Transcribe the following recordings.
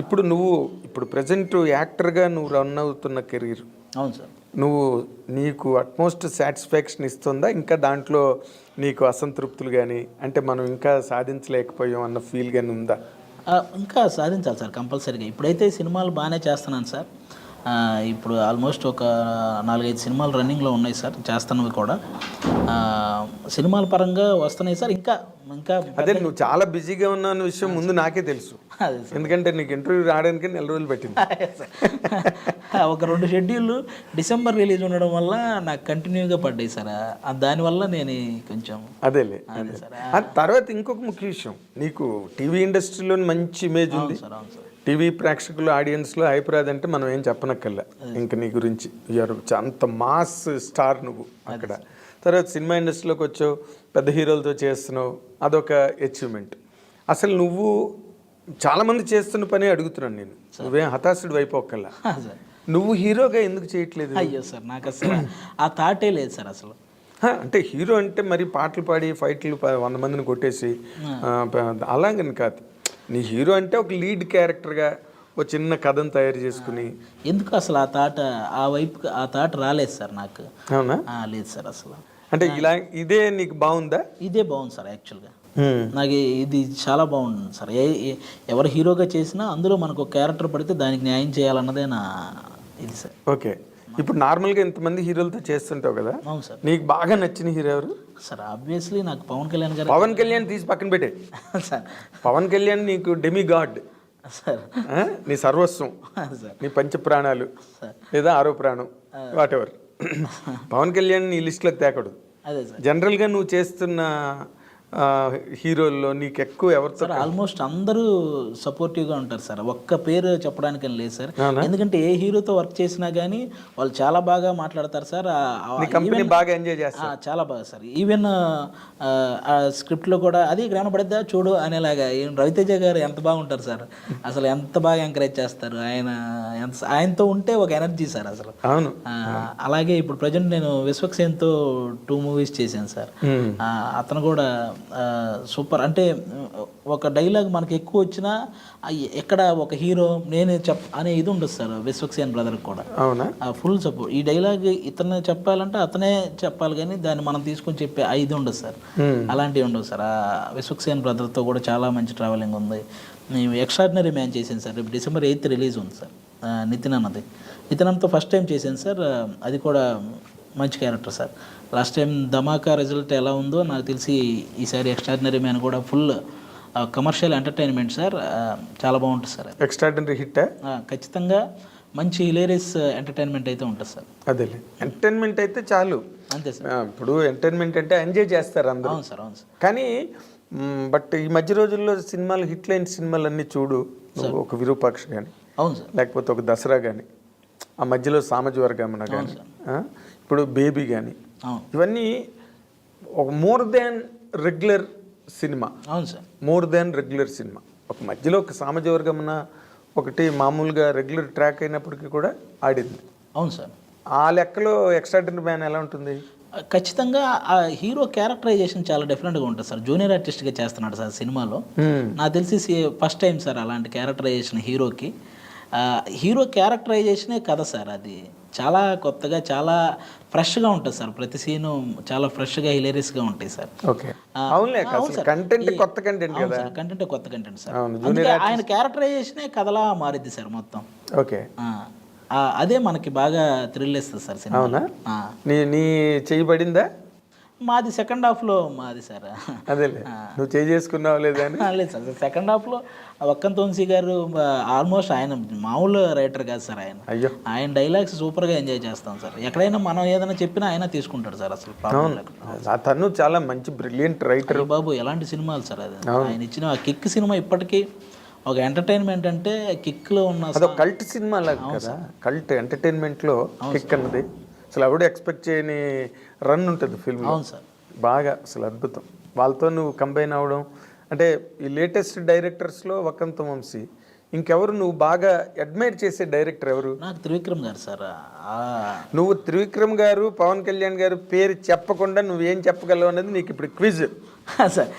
ఇప్పుడు ప్రజెంట్ యాక్టర్గా నువ్వు రన్ అవుతున్న కెరీర్, అవును సార్. నీకు అట్మోస్ట్ సాటిస్ఫాక్షన్ ఇస్తుందా? ఇంకా దాంట్లో నీకు అసంతృప్తులు కానీ, అంటే మనం ఇంకా సాధించలేకపోయాం అన్న ఫీల్ కానీ ఉందా? ఇంకా సాధించాలి సార్ కంపల్సరీగా. ఇప్పుడైతే సినిమాలు బాగానే చేస్తున్నాను సార్. ఇప్పుడు ఆల్మోస్ట్ ఒక 4-5 సినిమాలు రన్నింగ్లో ఉన్నాయి సార్, చేస్తున్నవి కూడా. సినిమాల పరంగా వస్తున్నాయి సార్. ఇంకా ఇంకా అదే నువ్వు చాలా బిజీగా ఉన్న విషయం ముందు నాకే తెలుసు, ఎందుకంటే నీకు ఇంటర్వ్యూ రావడానికి 4 రోజులు పట్టింది. ఒక 2 షెడ్యూళ్ళు డిసెంబర్ రిలీజ్ ఉండడం వల్ల నాకు కంటిన్యూగా పడ్డాయి సార్. దానివల్ల నేను కొంచెం అదేలే తర్వాత ఇంకొక ముఖ్య విషయం, నీకు టీవీ ఇండస్ట్రీలో మంచి ఇమేజ్ ఉంది. టీవీ ప్రేక్షకులు ఆడియన్స్లో హైపరాజ్ అంటే మనం ఏం చెప్పనక్కర్లా ఇంకా నీ గురించి. అంత మాస్ స్టార్ నువ్వు అక్కడ. తర్వాత సినిమా ఇండస్ట్రీలోకి వచ్చావు, పెద్ద హీరోలతో చేస్తున్నావు, అదొక అచీవ్మెంట్. అసలు నువ్వు చాలామంది చేస్తున్న పని అడుగుతున్నాను నేను, నువ్వేం హతాశుడు అయిపోకల్లా. నువ్వు హీరోగా ఎందుకు చేయట్లేదు? అయ్యో సార్, నాకు అసలు ఆ థాటే లేదు సార్ అసలు. అంటే హీరో అంటే మరి పాటలు పాడి ఫైట్లు 100 మందిని కొట్టేసి అలాగని కాదు. నీ హీరో అంటే ఒక లీడ్ క్యారెక్టర్గా ఒక చిన్న కథను తయారు చేసుకుని. ఎందుకు అసలు ఆ థాట్ రాలేదు సార్ నాకు. అవునా? లేదు సార్ అసలు. అంటే ఇదే నీకు బాగుందా? ఇదే బాగుంది సార్ యాక్చువల్గా. నాకు ఇది చాలా బాగుంది సార్. ఎవరు హీరోగా చేసినా అందులో మనకు ఒక క్యారెక్టర్ పడితే దానికి న్యాయం చేయాలన్నదే నా ఇది సార్. ఓకే, ఇప్పుడు నార్మల్గా ఇంతమంది హీరోలతో చేస్తుంటావు కదా. అవును సార్. నీకు బాగా నచ్చిన హీరో ఎవరు? సార్ ఆబ్వియస్లీ నాకు పవన్ కళ్యాణ్ గారు. పవన్ కళ్యాణ్ తీసి పక్కన పెట్టే సార్. పవన్ కళ్యాణ్ నీకు డెమి గాడ్ సార్, నీ సర్వస్వం, నీ పంచప్రాణాలు లేదా 6వ ప్రాణం, వాట్ ఎవర్. పవన్ కళ్యాణ్ నీ లిస్టులోకి తేకూడదు. అదే సార్. జనరల్గా నువ్వు చేస్తున్న హీరోల్లో నీకు ఎక్కువ ఎవరు? సార్ ఆల్మోస్ట్ అందరూ సపోర్టివ్గా ఉంటారు సార్, ఒక్క పేరు చెప్పడానికి లేదు సార్. ఎందుకంటే ఏ హీరోతో వర్క్ చేసినా కానీ వాళ్ళు చాలా బాగా మాట్లాడతారు సార్. బాగా ఎంజాయ్ చేస్తారు, చాలా బాగా సార్. ఈవెన్ స్క్రిప్ట్లో కూడా అది కనపడద్దా చూడు అనేలాగా రవితేజ గారు ఎంత బాగుంటారు సార్, అసలు ఎంత బాగా ఎంకరేజ్ చేస్తారు. ఆయనతో ఉంటే ఒక ఎనర్జీ సార్ అసలు. అవును. అలాగే ఇప్పుడు ప్రజెంట్ నేను విశ్వక్సేన్తో 2 మూవీస్ చేశాను సార్. అతను కూడా సూపర్. అంటే ఒక డైలాగ్ మనకి ఎక్కువ వచ్చినా ఎక్కడ ఒక హీరో నేనే అనే ఇది ఉండదు సార్ విశ్వక్సేన్ బ్రదర్కి కూడా. అవునా? Full support. ఈ డైలాగ్ ఇతను చెప్పాలంటే అతనే చెప్పాలి, కానీ దాన్ని మనం తీసుకొని చెప్పే ఇది ఉండదు సార్. అలాంటివి ఉండవు సార్. విశ్వక్సేన్ బ్రదర్తో కూడా చాలా మంచి ట్రావెలింగ్ ఉంది. నేను ఎక్స్ట్రాడినరీ మ్యాన్ చేశాను సార్. రేపు December 8th రిలీజ్ ఉంది సార్. నితిన్ అన్నతో ఫస్ట్ టైం చేశాను సార్. అది కూడా మంచి క్యారెక్టర్ సార్. లాస్ట్ టైం ధమాకా రిజల్ట్ ఎలా ఉందో నాకు తెలిసి ఈసారి ఎక్స్ట్రాడినరీ మ్యాన్ కూడా ఫుల్ కమర్షియల్ ఎంటర్టైన్మెంట్ సార్. చాలా బాగుంటుంది సార్. ఎక్స్ట్రాడినరీ హిట్ ఖచ్చితంగా మంచి హిలేరియస్ ఎంటర్టైన్మెంట్ అయితే ఉంటుంది సార్. అదే ఎంటర్టైన్మెంట్ అయితే చాలు, అంతే సార్. ఇప్పుడు ఎంటర్టైన్మెంట్ అంటే ఎంజాయ్ చేస్తారు అందరూ. అవును సార్, అవును సార్. కానీ బట్ ఈ మధ్య రోజుల్లో సినిమాలు హిట్ లైన్ సినిమాలు అన్నీ చూడు, ఒక విరూపాక్ష కానీ, అవును సార్, లేకపోతే ఒక దసరా కానీ, ఆ మధ్యలో సామజవర్గమన కానీ, ఇప్పుడు బేబీ కానీ, ఇవన్నీ ఒక మోర్ దాన్ రెగ్యులర్ సినిమా. అవును sir, more than regular cinema. ఒక మధ్యలో ఒక సామజవర్గమన ఒకటి మామూలుగా రెగ్యులర్ ట్రాక్ అయినప్పటికీ కూడా ఆడింది. అవును సార్. ఆ లెక్కలో ఎక్స్ట్రాడినరీ మ్యాన్ ఎలా ఉంటుంది? ఖచ్చితంగా ఆ హీరో క్యారెక్టరైజేషన్ చాలా డిఫరెంట్గా ఉంటుంది సార్. జూనియర్ ఆర్టిస్ట్గా చేస్తున్నాడు సార్ సినిమాలో. నాకు తెలిసి ఫస్ట్ టైం సార్ అలాంటి క్యారెక్టరైజేషన్ హీరోకి. హీరో క్యారెక్టరైజేషనే కథ సార్. అది చాలా కొత్తగా, చాలా ఫ్రెష్గా ఉంటుంది సార్. ప్రతి సీను చాలా ఫ్రెష్గా హిలేరియస్గా ఉంటాయి సార్. కంటెంట్ కొత్త కంటెంట్ సార్. ఆయన క్యారెక్టరైజేషనే కథలా మారిద్ది సార్ మొత్తం. ఓకే, అదే మనకి బాగా థ్రిల్ ఇస్తుంది సార్ సినిమా. అవునా? నీ చేయబడిందా? మాది సెకండ్ హాఫ్లో మాది సార్. అదే నువ్వు చేసుకున్నావు లేదా? లేదు సార్, సెకండ్ హాఫ్లో వక్కంత వంశీ గారు ఆల్మోస్ట్ ఆయన మామూలు రైటర్ కాదు సార్. ఆయన డైలాగ్స్ సూపర్గా ఎంజాయ్ చేస్తాం సార్. ఎక్కడైనా మనం ఏదైనా చెప్పినా ఆయన తీసుకుంటాడు సార్. అసలు తను చాలా మంచి బ్రిలియంట్ రైటర్ బాబు. ఎలాంటి సినిమాలు సార్ అది. ఆయన ఇచ్చిన ఆ కిక్ సినిమా ఇప్పటికీ ఒక ఎంటర్టైన్మెంట్ అంటే కిక్లో ఉన్న కల్ట్ సినిమా లాగా కదా. కల్ట్ ఎంటర్టైన్మెంట్లో కిక్ అన్నది అసలు ఎవడు ఎక్స్పెక్ట్ చేయని రన్ ఉంటుంది ఫిల్మ్. అవును సార్, బాగా అసలు అద్భుతం. వాళ్ళతో నువ్వు కంబైన్ అవ్వడం అంటే ఈ లేటెస్ట్ డైరెక్టర్స్లో వక్కంత వంశీ, ఇంకెవరు నువ్వు బాగా అడ్మైర్ చేసే డైరెక్టర్ ఎవరు? నాకు త్రివిక్రమ్ గారు సార్. నువ్వు త్రివిక్రమ్ గారు, పవన్ కళ్యాణ్ గారు పేరు చెప్పకుండా నువ్వేం చెప్పగలవు అనేది నీకు ఇప్పుడు క్విజ్. సార్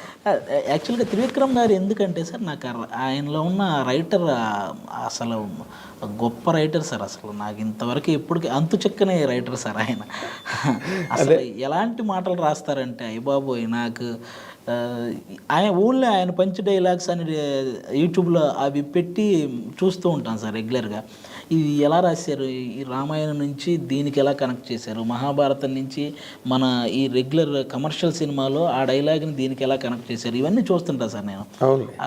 యాక్చువల్గా త్రివిక్రమ్ గారు ఎందుకంటే సార్ నాకు ఆయనలో ఉన్న రైటర్ అసలు గొప్ప రైటర్ సార్. అసలు నాకు ఇంతవరకు ఎప్పటికీ అంతు చెక్కనే రైటర్ సార్ ఆయన. అసలు ఎలాంటి మాటలు రాస్తారంటే అయ్య బాబోయ్ నాకు ఆయన ఓన్లీ ఆయన పంచ్ డైలాగ్స్ అని యూట్యూబ్లో అవి పెట్టి చూస్తూ ఉంటాను సార్ రెగ్యులర్గా. ఇది ఎలా రాశారు, ఈ రామాయణం నుంచి దీనికి ఎలా కనెక్ట్ చేశారు, మహాభారతం నుంచి మన ఈ రెగ్యులర్ కమర్షియల్ సినిమాలో ఆ డైలాగ్ని దీనికి ఎలా కనెక్ట్ చేశారు, ఇవన్నీ చూస్తుంటాను సార్ నేను.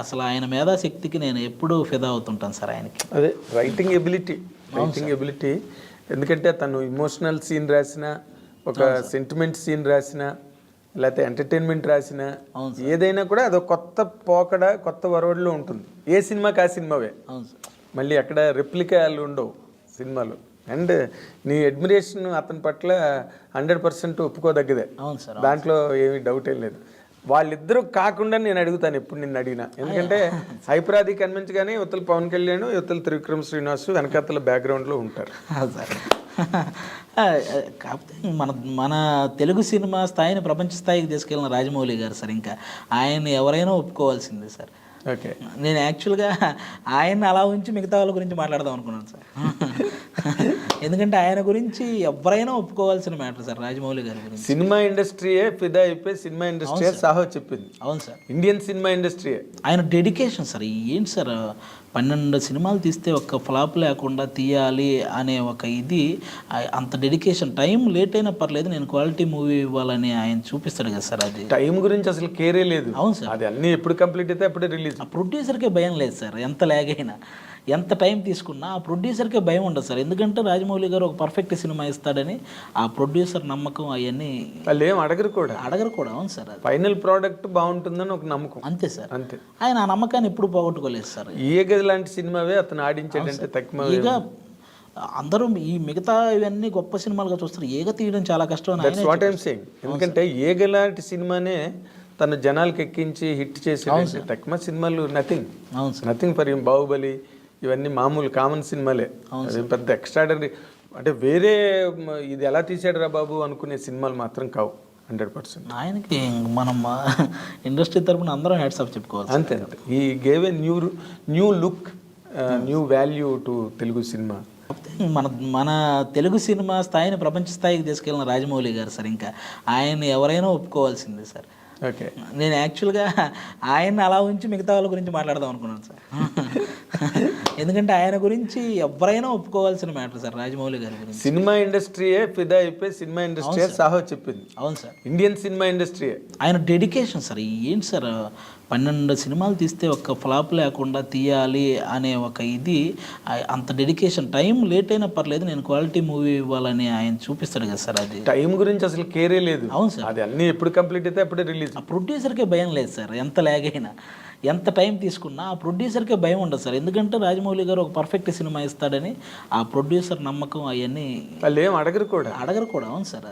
అసలు ఆయన మేధాశక్తికి నేను ఎప్పుడూ ఫిదా అవుతుంటాను సార్ ఆయనకి. అదే రైటింగ్ ఎబిలిటీ. ఎందుకంటే తను ఇమోషనల్ సీన్ రాసిన, ఒక సెంటిమెంట్ సీన్ రాసిన, లేకపోతే ఎంటర్టైన్మెంట్ రాసిన ఏదైనా కూడా అదొక కొత్త పోకడ, కొత్త వరవడిలో ఉంటుంది. ఏ సినిమాకి ఆ సినిమావే. అవును సార్. మళ్ళీ అక్కడ రెప్లికాలు ఉండవు సినిమాలు. అండ్ నీ అడ్మిరేషన్ అతని పట్ల 100% ఒప్పుకోదగ్గదే. అవును సార్. దాంట్లో ఏమీ డౌట్ ఏం లేదు. వాళ్ళిద్దరూ కాకుండా నేను అడుగుతాను ఎప్పుడు నిన్ను అడిగినా. ఎందుకంటే హైపరాది కనిపించగానే యువతల పవన్ కళ్యాణ్, యువతల త్రివిక్రమ్ శ్రీనివాస్ వెనకాతల బ్యాక్గ్రౌండ్లో ఉంటారు సార్. కాకపోతే మన తెలుగు సినిమా స్థాయిని ప్రపంచ స్థాయికి తీసుకెళ్ళిన రాజమౌళి గారు సార్. ఇంకా ఆయన్ని ఎవరైనా ఒప్పుకోవాల్సిందే సార్. ఓకే, నేను యాక్చువల్గా ఆయన్ని అలా ఉంచి మిగతా వాళ్ళ గురించి మాట్లాడదాం అనుకున్నాను సార్. ఎందుకంటే ఆయన గురించి ఎవరైనా ఒప్పుకోవాల్సిన మ్యాటర్ సార్ రాజమౌళి గారి గురించి. సినిమా ఇండస్ట్రీయే ఫిదా అయిపోయి సినిమా ఇండస్ట్రీయే సాహో చెప్పింది. అవును సార్. Indian cinema ఇండస్ట్రీయే. ఆయన డెడికేషన్ సార్. ఏంటి సార్ 12 సినిమాలు తీస్తే ఒక్క ఫ్లాప్ లేకుండా తీయాలి అనే ఒక ఇది, అంత డెడికేషన్. టైం లేట్ అయినా పర్లేదు నేను క్వాలిటీ మూవీ ఇవ్వాలని ఆయన చూపిస్తాడు కదా సార్. అది టైం గురించి అసలు కేరే లేదు. అవును సార్. అది అన్నీ ఎప్పుడు కంప్లీట్ అయితే అప్పుడే రిలీజ్. ఆ ప్రొడ్యూసర్కే భయం లేదు సార్. ఎంత లాగ్ అయినా, ఎంత టైం తీసుకున్నా ఆ ప్రొడ్యూసర్కే భయం ఉండదు సార్. ఎందుకంటే రాజమౌళి గారు ఒక పర్ఫెక్ట్ సినిమా ఇస్తాడని ఆ ప్రొడ్యూసర్ నమ్మకం అవన్నీ వాళ్ళు ఏం అడగరు కూడా. అవును సార్. ఫైనల్ ప్రోడక్ట్ బాగుంటుందని ఒక నమ్మకం అంతే సార్. అంతే. ఆయన ఆ నమ్మకాన్ని ఎప్పుడు పోగొట్టుకోలేదు సార్. ఏ గది లాంటి సినిమావే అతను ఆడించాడంటే తక్కువ. ఇక అందరూ ఈ మిగతా ఇవన్నీ గొప్ప సినిమాలుగా చూస్తారు, ఏగ తీయడం చాలా కష్టం. What I'm saying. ఎందుకంటే ఏగ లాంటి సినిమానే తన జనాలకి ఎక్కించి హిట్ చేసి తక్కువ సినిమాలు నథింగ్ ఫర్ బాహుబలి ఇవన్నీ మామూలు కామన్ సినిమాలే. పెద్ద ఎక్స్ట్రాడనరీ అంటే వేరే ఇది ఎలా తీసాడు రా బాబు అనుకునే సినిమాలు మాత్రం కావు 100%. ఆయనకి మనం ఇండస్ట్రీ తరపున అందరం హ్యాట్స్ ఆఫ్ చెప్పుకోవాలి. అంతే. ఈ gave a new look, new value to Telugu cinema. మన తెలుగు సినిమా స్థాయిని ప్రపంచ స్థాయికి తీసుకెళ్ళిన రాజమౌళి గారు సార్. ఇంకా ఆయన్ని ఎవరైనా ఒప్పుకోవాల్సిందే సార్. ఓకే, నేను యాక్చువల్గా ఆయన్ని అలా ఉంచి మిగతా వాళ్ళ గురించి మాట్లాడదాం అనుకున్నాను సార్. ఎందుకంటే ఆయన గురించి ఎవరైనా ఒప్పుకోవాల్సిన మ్యాటర్ సార్ రాజమౌళి గారి గురించి. సినిమా ఇండస్ట్రీయే ఫిదా అయిపోయి సినిమా ఇండస్ట్రీయే సాహో చెప్పింది. అవును సార్. Indian cinema ఇండస్ట్రీయే. ఆయన డెడికేషన్ సార్. ఏంటి సార్ 12 సినిమాలు తీస్తే ఒక్క ఫ్లాప్ లేకుండా తీయాలి అనే ఒక ఇది, అంత డెడికేషన్. టైం లేట్ అయినా పర్లేదు నేను క్వాలిటీ మూవీ ఇవ్వాలని ఆయన చూపిస్తాడు కదా సార్. అది టైం గురించి అసలు కేరే లేదు. అవును సార్. అది అన్నీ ఎప్పుడు కంప్లీట్ అయితే అప్పుడే రిలీజ్. ఆ ప్రొడ్యూసర్కే భయం లేదు సార్. ఎంత లాగ్ అయినా, ఎంత టైం తీసుకున్నా ఆ ప్రొడ్యూసర్కే భయం ఉండదు సార్. ఎందుకంటే రాజమౌళి గారు ఒక పర్ఫెక్ట్ సినిమా ఇస్తాడని ఆ ప్రొడ్యూసర్ నమ్మకం అవన్నీ వాళ్ళు ఏం అడగరు కూడా. అవును సార్.